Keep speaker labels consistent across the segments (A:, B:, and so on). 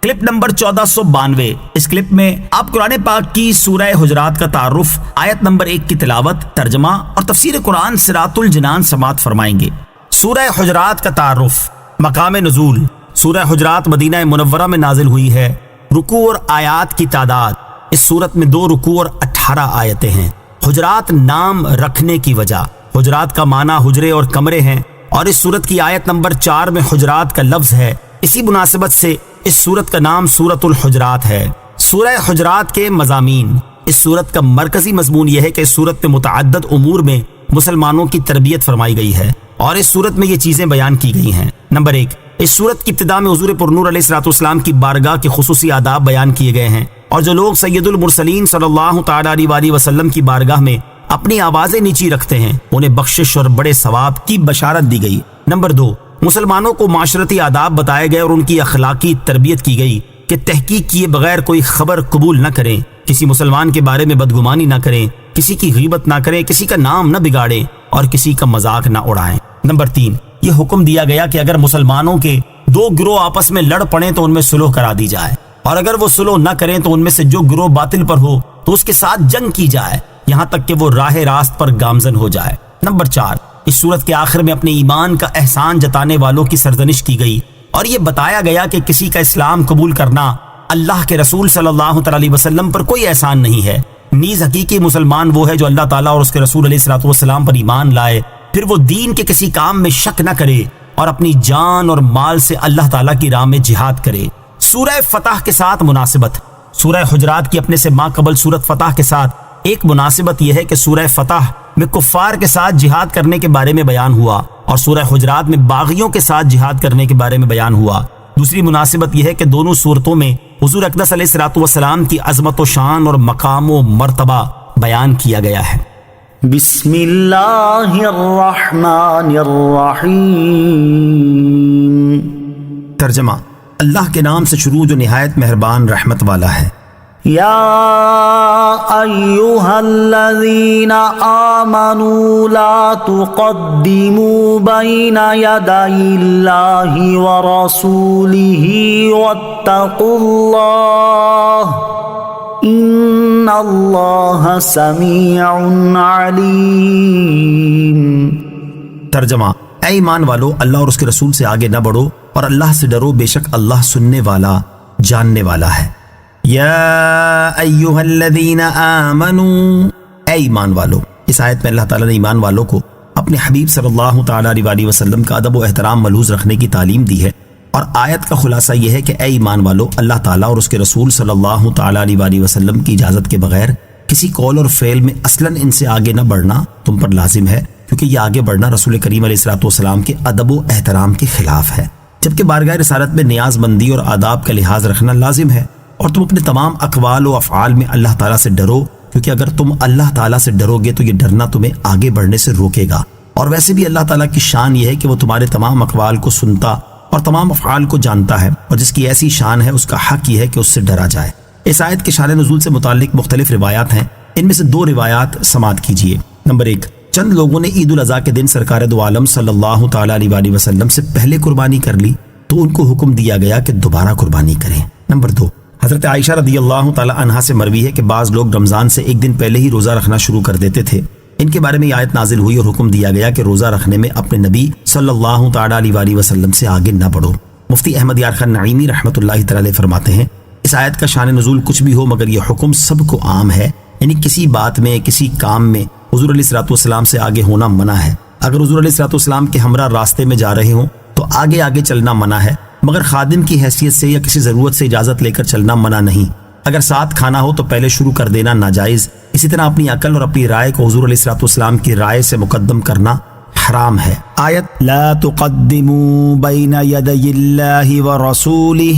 A: Clip number 1492۔ اس clip میں آپ قرآن پاک کی سورہ حجرات کا تعارف، آیت نمبر 1 کی تلاوت، ترجمہ اور تفسیر قرآن صراط الجنان سماعت فرمائیں گے۔ سورہ حجرات کا تعارف۔ مقام نزول: سورہ حجرات مدینہ منورہ میں نازل ہوئی ہے۔ رکوع اور آیات کی تعداد: اس سورت میں 2 رکوع اور 18 آیتیں ہیں۔ حجرات نام رکھنے کی وجہ: حجرات کا معنی حجرے اور کمرے ہیں، اور اس سورت کی آیت نمبر 4 میں حجرات کا لفظ ہے۔ اسی مناسبت سے اس سورت کا نام سورۃ الحجرات ہے۔ سورہ حجرات کے مضامین: اس سورت کا مرکزی مضمون یہ ہے کہ اس سورت میں متعدد امور میں مسلمانوں کی تربیت فرمائی گئی ہے، اور اس سورت میں یہ چیزیں بیان کی گئی ہیں۔ نمبر 1، اس سورت کی ابتدا میں حضور پرنور علیہ الصلوۃ والسلام کی بارگاہ کے خصوصی آداب بیان کیے گئے ہیں، اور جو لوگ سید المرسلین صلی اللہ تعالیٰ علیہ وسلم کی بارگاہ میں اپنی آوازیں نیچی رکھتے ہیں انہیں بخشش اور بڑے ثواب کی بشارت دی گئی۔ نمبر 2، مسلمانوں کو معاشرتی آداب بتائے گئے اور ان کی اخلاقی تربیت کی گئی کہ تحقیق کیے بغیر کوئی خبر قبول نہ کریں، کسی مسلمان کے بارے میں بدگمانی نہ کریں، کسی کی غیبت نہ کریں، کسی کا نام نہ بگاڑیں اور کسی کا مذاق نہ اڑائیں۔ نمبر 3، یہ حکم دیا گیا کہ اگر مسلمانوں کے 2 گروہ آپس میں لڑ پڑیں تو ان میں صلح کرا دی جائے، اور اگر وہ صلح نہ کریں تو ان میں سے جو گروہ باطل پر ہو تو اس کے ساتھ جنگ کی جائے یہاں تک کہ وہ راہ راست پر گامزن ہو جائے۔ نمبر 4، اس سورت کے آخر میں اپنے ایمان کا احسان جتانے والوں کی سرزنش کی گئی، اور یہ بتایا گیا کہ کسی کا اسلام قبول کرنا اللہ کے رسول صلی اللہ علیہ وسلم پر کوئی احسان نہیں ہے، نیز حقیقی مسلمان وہ ہے جو اللہ تعالیٰ اور اس کے رسول علیہ الصلوۃ والسلام پر ایمان لائے، پھر وہ دین کے کسی کام میں شک نہ کرے اور اپنی جان اور مال سے اللہ تعالیٰ کی راہ میں جہاد کرے۔ سورہ فتح کے ساتھ مناسبت: سورہ حجرات کی اپنے سے ماقبل سورت فتح کے ساتھ ایک مناسبت یہ ہے کہ سورہ فتح میں کفار کے ساتھ جہاد کرنے کے بارے میں بیان ہوا، اور سورہ حجرات میں باغیوں کے ساتھ جہاد کرنے کے بارے میں بیان ہوا۔ دوسری مناسبت یہ ہے کہ دونوں صورتوں میں حضور اقدس علیہ الصلوۃ والسلام کی عظمت و شان اور مقام و مرتبہ بیان کیا گیا ہے۔
B: بسم اللہ الرحمن الرحیم۔
A: ترجمہ: اللہ کے نام سے شروع جو نہایت مہربان رحمت والا ہے۔
B: یا ایہا الذین آمنوا لا تقدموا بین یدی اللہ ورسولہ واتقوا اللہ ان اللہ سمیع علیم۔
A: ترجمہ: اے ایمان والو، اللہ اور اس کے رسول سے آگے نہ بڑھو اور اللہ سے ڈرو، بے شک اللہ سننے والا جاننے والا ہے۔ یا ایہا الذین آمنوا، اے ایمان والو۔ اس آیت میں اللہ تعالیٰ نے ایمان والوں کو اپنے حبیب صلی اللہ تعالیٰ علیہ وسلم کا ادب و احترام ملحوظ رکھنے کی تعلیم دی ہے، اور آیت کا خلاصہ یہ ہے کہ اے ایمان والو، اللہ تعالیٰ اور اس کے رسول صلی اللہ تعالیٰ علیہ وسلم کی اجازت کے بغیر کسی قول اور فعل میں اصلاً ان سے آگے نہ بڑھنا تم پر لازم ہے، کیونکہ یہ آگے بڑھنا رسول کریم علیہ الصلوۃ والسلام کے ادب و احترام کے خلاف ہے، جبکہ بارگاہ رسالت میں نیاز مندی اور آداب کا لحاظ رکھنا لازم ہے، اور تم اپنے تمام اقوال و افعال میں اللہ تعالیٰ سے ڈرو، کیونکہ اگر تم اللہ تعالیٰ سے ڈرو گے تو یہ ڈرنا تمہیں آگے بڑھنے سے روکے گا، اور ویسے بھی اللہ تعالیٰ کی شان یہ ہے کہ وہ تمہارے تمام اقوال کو سنتا اور تمام افعال کو جانتا ہے، اور جس کی ایسی شان ہے اس کا حق یہ ہے کہ اس سے ڈرا جائے۔ اس آیت کے شان نزول سے متعلق مختلف روایات ہیں، ان میں سے 2 روایات سماعت کیجیے۔ نمبر 1، چند لوگوں نے عید الاضحیٰ کے دن سرکار دو عالم صلی اللہ تعالیٰ علیہ وسلم سے پہلے قربانی کر لی تو ان کو حکم دیا گیا کہ دوبارہ قربانی کریں۔ نمبر 2، حضرت عائشہ رضی اللہ تعالیٰ عنہا سے مروی ہے کہ بعض لوگ رمضان سے 1 دن پہلے ہی روزہ رکھنا شروع کر دیتے تھے، ان کے بارے میں یہ آیت نازل ہوئی اور حکم دیا گیا کہ روزہ رکھنے میں اپنے نبی صلی اللہ تعالیٰ علیہ وسلم سے آگے نہ بڑھو۔ مفتی احمد یار خان نعیمی رحمۃ اللہ تعالی فرماتے ہیں، اس آیت کا شان نزول کچھ بھی ہو مگر یہ حکم سب کو عام ہے، یعنی کسی بات میں کسی کام میں حضور علیہ الصلوۃ والسلام سے آگے ہونا منع ہے۔ اگر حضور علیہ الصلوۃ والسلام کے ہمراہ راستے میں جا رہے ہوں تو آگے آگے چلنا منع ہے، مگر خادم کی حیثیت سے یا کسی ضرورت سے اجازت لے کر چلنا منع نہیں۔ اگر ساتھ کھانا ہو تو پہلے شروع کر دینا ناجائز۔ اسی طرح اپنی عقل اور اپنی رائے کو حضور علیہ الصلوۃ والسلام کی رائے سے مقدم کرنا حرام ہے۔ آیت لا تقدموا بین یدی اللہ ورسولہ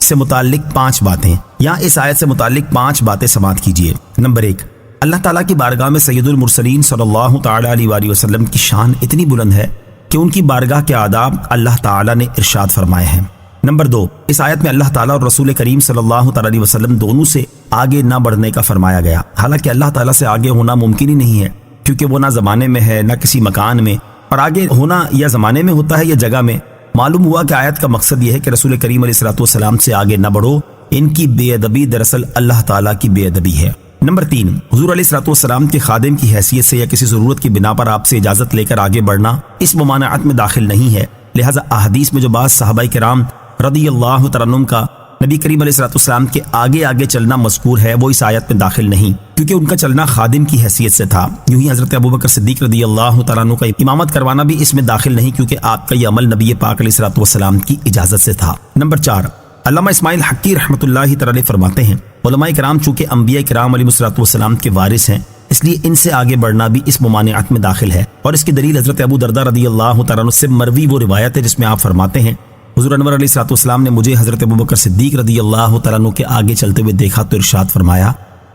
A: سے متعلق 5 باتیں، یہاں اس آیت سے متعلق 5 باتیں سماعت کیجیے۔ نمبر 1، اللہ تعالیٰ کی بارگاہ میں سید المرسلین صلی اللہ تعالیٰ علیہ وسلم کی شان اتنی بلند ہے کہ ان کی بارگاہ کے آداب اللہ تعالیٰ نے ارشاد فرمائے ہیں۔ نمبر 2، اس آیت میں اللہ تعالیٰ اور رسول کریم صلی اللہ تعالیٰ علیہ وسلم دونوں سے آگے نہ بڑھنے کا فرمایا گیا، حالانکہ اللہ تعالیٰ سے آگے ہونا ممکن ہی نہیں ہے، کیونکہ وہ نہ زمانے میں ہے نہ کسی مکان میں، اور آگے ہونا یا زمانے میں ہوتا ہے یا جگہ میں، معلوم ہوا کہ آیت کا مقصد یہ ہے کہ رسول کریم علیہ الصلوۃ والسلام سے آگے نہ بڑھو، ان کی بے ادبی دراصل اللہ تعالیٰ کی بے ادبی ہے۔ نمبر 3، حضور علیہ الصلوۃ والسلام کے خادم کی حیثیت سے یا کسی ضرورت کی بنا پر آپ سے اجازت لے کر آگے بڑھنا اس ممانعت میں داخل نہیں ہے، لہٰذا احادیث میں جو بعض صحابہ کرام رضی اللہ تعالیٰ عنہم کا نبی کریم علیہ الصلوۃ والسلام کے آگے آگے چلنا مذکور ہے، وہ اس آیت میں داخل نہیں، کیونکہ ان کا چلنا خادم کی حیثیت سے تھا۔ یوں ہی حضرت ابوبکر صدیق رضی اللہ تعالیٰ عنہ کا امامت کروانا بھی اس میں داخل نہیں، کیونکہ آپ کا یہ عمل نبی پاک علیہ الصلوۃ والسلام کی اجازت سے تھا۔ نمبر 4، علامہ اسماعیل حقی رحمۃ اللہ تعالی فرماتے ہیں، علماء کرام چونکہ انبیاء کرام علیہ الصلوۃ والسلام کے وارث ہیں، اس لیے ان سے آگے بڑھنا بھی اس ممانعت میں داخل ہے، اور اس کی دلیل حضرت ابو درداء رضی اللہ تعالیٰ عنہ سے مروی وہ روایت ہے جس میں آپ فرماتے ہیں، حضور انور علیہ الصلوۃ والسلام نے مجھے حضرت ابوبکر صدیق رضی اللہ تعالیٰ عنہ کے آگے چلتے ہوئے دیکھا تو ارشاد فرمایا،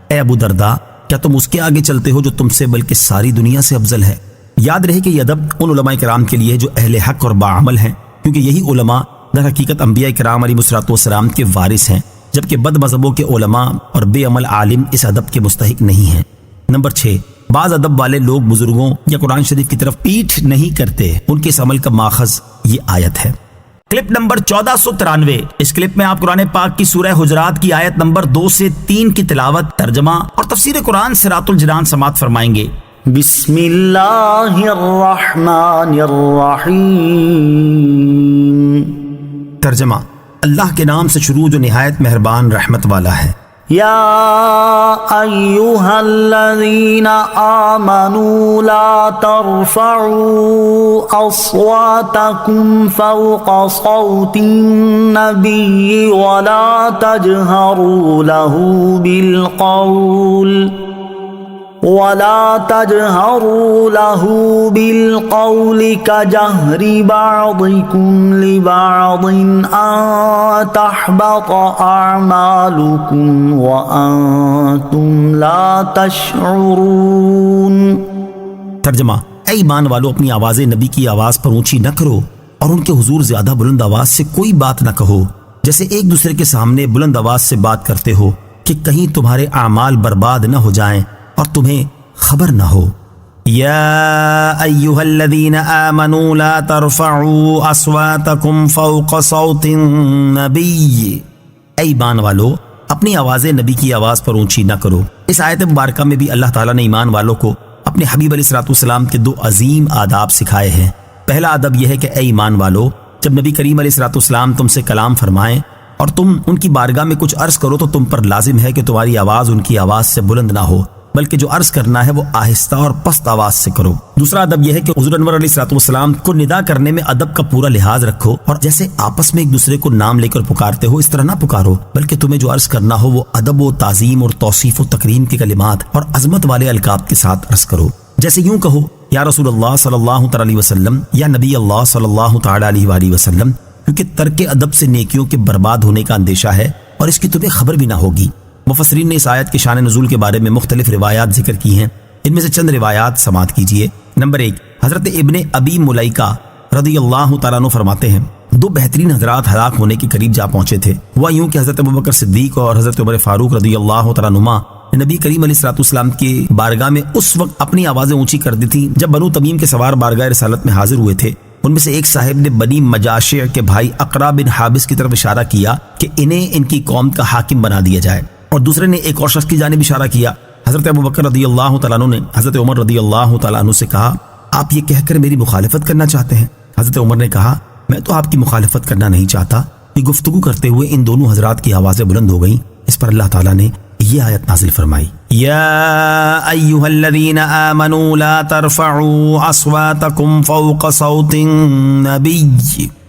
A: اے ابو درداء، کیا تم اس کے آگے چلتے ہو جو تم سے بلکہ ساری دنیا سے افضل ہے؟ یاد رہے کہ یہ ادب ان علماء کرام کے لیے جو اہل حق اور باعمل ہیں، کیونکہ یہی علماء در حقیقت انبیاء کرام علیہ الصلوۃ والسلام کے وارث ہیں، جبکہ بد مذہبوں کے علماء اور بے عمل عالم اس ادب کے مستحق نہیں ہیں۔ نمبر 6، بعض ادب والے لوگ بزرگوں یا قرآن شریف کی طرف پیٹھ نہیں کرتے، ان کے اس عمل کا ماخذ یہ آیت ہے۔ کلپ نمبر 1493، اس کلپ میں آپ قرآن پاک کی سورہ حجرات کی آیت نمبر 2 سے 3 کی تلاوت، ترجمہ اور تفسیر قرآن صراط الجنان سماعت فرمائیں گے۔
B: بسم اللہ الرحمن الرحیم۔
A: ترجمہ، اللہ کے نام سے شروع جو نہایت مہربان رحمت والا ہے۔
B: یا ایہا الذین آمنوا لا ترفعوا اصواتکم فوق صوت النبی ولا تجہروا له بالقول كجهر بعضكم لبعض أن تحبط أعمالكم وأنتم لا تشعرون۔
A: ترجمہ، اے ایمان والو، اپنی آوازیں نبی کی آواز پر اونچی نہ کرو اور ان کے حضور زیادہ بلند آواز سے کوئی بات نہ کہو، جیسے ایک دوسرے کے سامنے بلند آواز سے بات کرتے ہو کہ کہیں تمہارے اعمال برباد نہ ہو جائیں اور تمہیں خبر نہ ہو۔ یا ایہا الذین آمنوا لا ترفعوا اصواتکم فوق صوت النبی، اے ایمان والو، اپنی آوازیں نبی کی آواز پر اونچی نہ کرو۔ اس آیت مبارکہ میں بھی اللہ تعالیٰ نے ایمان والوں کو اپنے حبیب علیہ الصلوۃ والسلام کے 2 عظیم آداب سکھائے ہیں۔ پہلا ادب یہ ہے کہ اے ایمان والو، جب نبی کریم علیہ الصلوۃ والسلام تم سے کلام فرمائیں اور تم ان کی بارگاہ میں کچھ عرض کرو تو تم پر لازم ہے کہ تمہاری آواز ان کی آواز سے بلند نہ ہو، بلکہ جو عرض کرنا ہے وہ آہستہ اور پست آواز سے کرو۔ دوسرا ادب یہ ہے کہ حضور انور علیہ الصلوۃ والسلام کو ندا کرنے میں ادب کا پورا لحاظ رکھو، اور جیسے آپس میں ایک دوسرے کو نام لے کر پکارتے ہو اس طرح نہ پکارو، بلکہ تمہیں جو عرض کرنا ہو وہ ادب و تعظیم اور توصیف و تکریم کے کلمات اور عظمت والے القاب کے ساتھ عرض کرو، جیسے یوں کہو، یا رسول اللہ صلی اللہ تعالی علیہ وسلم، یا نبی اللہ صلی اللہ تعالی علیہ وآلہ وسلم، کیونکہ ترک ادب سے نیکیوں کے برباد ہونے کا اندیشہ ہے اور اس کی تمہیں خبر بھی نہ ہوگی۔ مفسرین نے اس آیت کے شان نزول کے بارے میں مختلف روایات ذکر کی ہیں، ان میں سے چند روایات سماعت کیجیے۔ نمبر 1، حضرت ابن ابی ملیکہ رضی اللہ تعالیٰ عنہ فرماتے ہیں، 2 بہترین حضرات ہلاک ہونے کے قریب جا پہنچے تھے۔ ہوا یوں کہ حضرت ابوبکر صدیق اور حضرت عمر فاروق رضی اللہ تعالیٰ عنہما نبی کریم علیہ الصلوۃ والسلام کی بارگاہ میں اس وقت اپنی آوازیں اونچی کر دی تھیں جب بنو تمیم کے سوار بارگاہ رسالت میں حاضر ہوئے تھے۔ ان میں سے ایک صاحب نے بنی مجاشع کے بھائی اقرا بن حابس کی طرف اشارہ کیا کہ انہیں ان کی قوم کا حاکم بنا دیا جائے، اور دوسرے نے ایک اور شخص کی جانب اشارہ کیا۔ حضرت ابوبکر رضی اللہ تعالیٰ عنہ نے حضرت عمر رضی اللہ تعالیٰ عنہ سے کہا، آپ یہ کہہ کر میری مخالفت کرنا چاہتے ہیں؟ حضرت عمر نے کہا، میں تو آپ کی مخالفت کرنا نہیں چاہتا۔ یہ گفتگو کرتے ہوئے ان دونوں حضرات کی آوازیں بلند ہو گئیں۔ اس پر اللہ تعالیٰ نے یہ آیت نازل فرمائی، یا ایہا الذین آمنوا لا ترفعوا اصواتکم فوق صوت النبی۔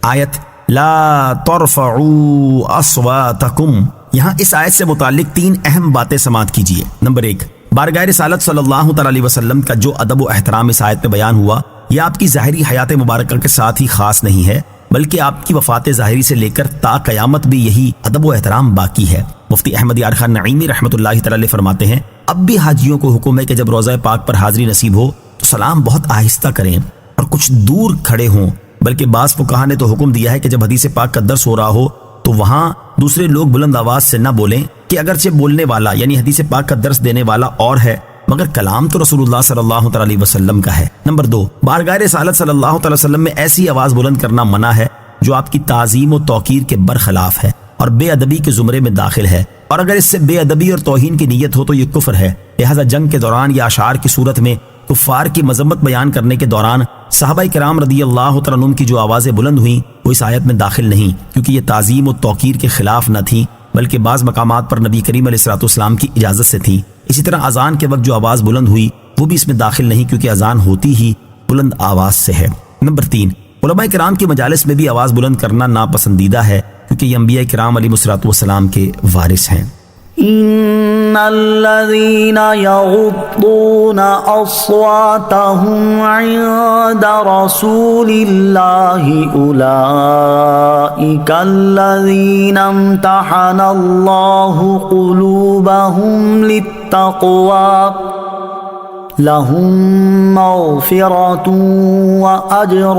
A: آیت لا ترفعوا اصواتکم، یہاں اس آیت سے متعلق 3 اہم باتیں سماعت کیجیے۔ نمبر 1، بارگاہ رسالت صلی اللہ تعالی علیہ وسلم کا جو ادب و احترام اس آیت میں بیان ہوا، یہ آپ کی ظاہری حیات مبارکہ کے ساتھ ہی خاص نہیں ہے، بلکہ آپ کی وفات ظاہری سے لے کر تا قیامت بھی یہی ادب و احترام باقی ہے۔ مفتی احمد یار خان نعیمی رحمۃ اللہ تعالی علیہ فرماتے ہیں، اب بھی حاجیوں کو حکم ہے کہ جب روضہ پاک پر حاضری نصیب ہو تو سلام بہت آہستہ کریں اور کچھ دور کھڑے ہوں، بلکہ بعض فقہاء نے تو حکم دیا ہے کہ جب حدیث پاک کا درس ہو رہا ہو تو وہاں دوسرے لوگ بلند آواز سے نہ بولیں، کہ اگرچہ بولنے والا یعنی حدیث پاک کا درس دینے والا اور ہے، مگر کلام تو رسول اللہ صلی اللہ تعالی علیہ وسلم کا ہے۔ نمبر 2، بارگاہ رسالت صلی اللہ تعالی وسلم میں ایسی آواز بلند کرنا منع ہے جو آپ کی تعظیم و توقیر کے برخلاف ہے اور بے ادبی کے زمرے میں داخل ہے، اور اگر اس سے بے ادبی اور توہین کی نیت ہو تو یہ کفر ہے۔ لہذا جنگ کے دوران یا اشعار کی صورت میں کفار کی مذمت بیان کرنے کے دوران صحابہ کرام رضی اللہ تعالیٰ عنہم کی جو آوازیں بلند ہوئیں وہ اس آیت میں داخل نہیں، کیونکہ یہ تعظیم و توقیر کے خلاف نہ تھیں بلکہ بعض مقامات پر نبی کریم علیہ الصلوۃ والسلام کی اجازت سے تھیں۔ اسی طرح اذان کے وقت جو آواز بلند ہوئی وہ بھی اس میں داخل نہیں، کیونکہ اذان ہوتی ہی بلند آواز سے ہے۔ نمبر 3، علماء کرام کی مجالس میں بھی آواز بلند کرنا ناپسندیدہ ہے، کیونکہ یہ انبیاء کرام علیہ الصلوۃ والسلام کے وارث ہیں۔
B: ان الذين يغضون اصواتهم عند رسول الله اولئك الذين امتحن الله قلوبهم للتقوى لهم مغفرة واجر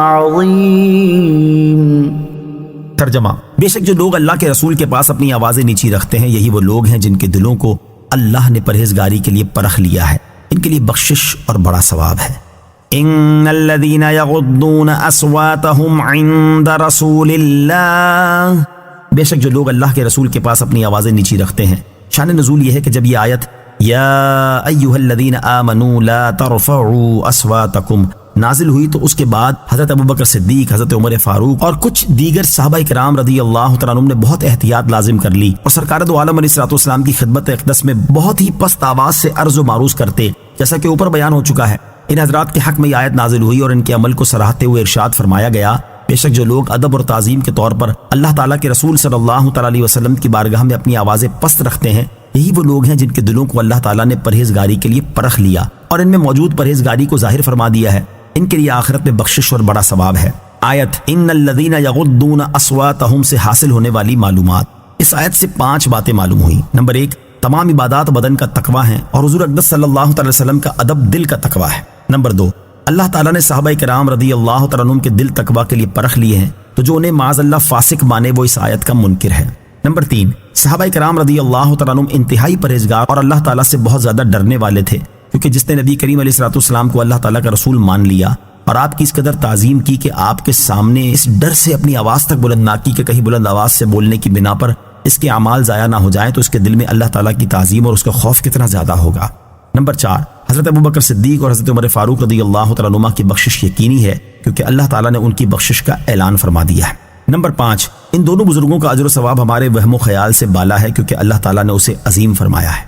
B: عظيم۔
A: ترجمہ، بے شک جو لوگ اللہ کے رسول کے پاس اپنی آوازیں نیچی رکھتے ہیں یہی وہ لوگ ہیں جن کے دلوں کو اللہ نے پرہیزگاری کے لیے پرکھ لیا ہے، ان کے لیے بخشش اور بڑا ثواب ہے۔ ان الذين يغضون اصواتهم عند رسول اللہ، بے شک جو لوگ اللہ کے رسول کے پاس اپنی آوازیں نیچی رکھتے ہیں۔ شان نزول یہ ہے کہ جب یہ آیت یا ایھا الذین آمنوا لا ترفعوا اصواتکم نازل ہوئی تو اس کے بعد حضرت ابوبکر صدیق، حضرت عمر فاروق اور کچھ دیگر صحابہ کرام رضی اللہ تعالیٰ عنہم نے بہت احتیاط لازم کر لی اور سرکار دو عالم علیہ الصلوۃ والسلام کی خدمت اقدس میں بہت ہی پست آواز سے عرض و معروض کرتے، جیسا کہ اوپر بیان ہو چکا ہے۔ ان حضرات کے حق میں یہ آیت نازل ہوئی اور ان کے عمل کو سراہتے ہوئے ارشاد فرمایا گیا، بے شک جو لوگ ادب اور تعظیم کے طور پر اللہ تعالیٰ کے رسول صلی اللہ تعالیٰ علیہ وسلم کی بارگاہ میں اپنی آوازیں پست رکھتے ہیں یہی وہ لوگ ہیں جن کے دلوں کو اللہ تعالیٰ نے پرہیزگاری کے لیے پرکھ لیا اور ان میں موجود پرہیزگاری کو ظاہر فرما دیا ہے، ان کے لیے آخرت میں بخشش اور بڑا ثواب ہے۔ آیت ان الذین یغضون اصواتہم سے حاصل ہونے والی معلومات، اس آیت سے 5 باتیں معلوم ہوئیں۔ نمبر 1، تمام عبادات بدن کا تقویٰ ہیں اور حضور اقدس صلی اللہ تعالی وسلم کا ادب دل کا تقویٰ ہے۔ نمبر 2، اللہ تعالیٰ نے صحابہ کرام رضی اللہ تعالیٰ عنہم کے دل تقویٰ کے لیے پرکھ لیے ہیں، تو جو انہیں معاذ اللہ فاسق مانے وہ اس آیت کا منکر ہے۔ نمبر 3، صحابہ کرام رضی اللہ تعالیٰ عنہم انتہائی پرہیزگار اور اللہ تعالیٰ سے بہت زیادہ ڈرنے والے تھے، کیونکہ جس نے نبی کریم علیہ الصلوۃ والسلام کو اللہ تعالیٰ کا رسول مان لیا اور آپ کی اس قدر تعظیم کی کہ آپ کے سامنے اس ڈر سے اپنی آواز تک بلند نہ کی کہ کہیں بلند آواز سے بولنے کی بنا پر اس کے اعمال ضائع نہ ہو جائیں، تو اس کے دل میں اللہ تعالیٰ کی تعظیم اور اس کا خوف کتنا زیادہ ہوگا۔ نمبر 4، حضرت ابوبکر صدیق اور حضرت عمر فاروق رضی اللہ تعالیٰ عنہما کی بخشش یقینی ہے، کیونکہ اللہ تعالیٰ نے ان کی بخشش کا اعلان فرما دیا ہے۔ نمبر 5، ان دونوں بزرگوں کا اجر و ثواب ہمارے وہم و خیال سے بالا ہے، کیونکہ اللہ تعالیٰ نے اسے عظیم فرمایا ہے۔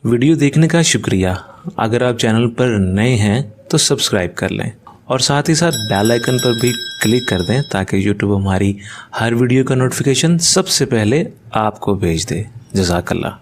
C: ویڈیو دیکھنے کا شکریہ۔ اگر آپ چینل پر نئے ہیں تو سبسکرائب کر لیں اور ساتھ ہی ساتھ بیل آئیکن پر بھی کلک کر دیں تاکہ یوٹیوب ہماری ہر ویڈیو کا نوٹیفیکیشن سب سے پہلے آپ کو بھیج دے۔ جزاک اللہ۔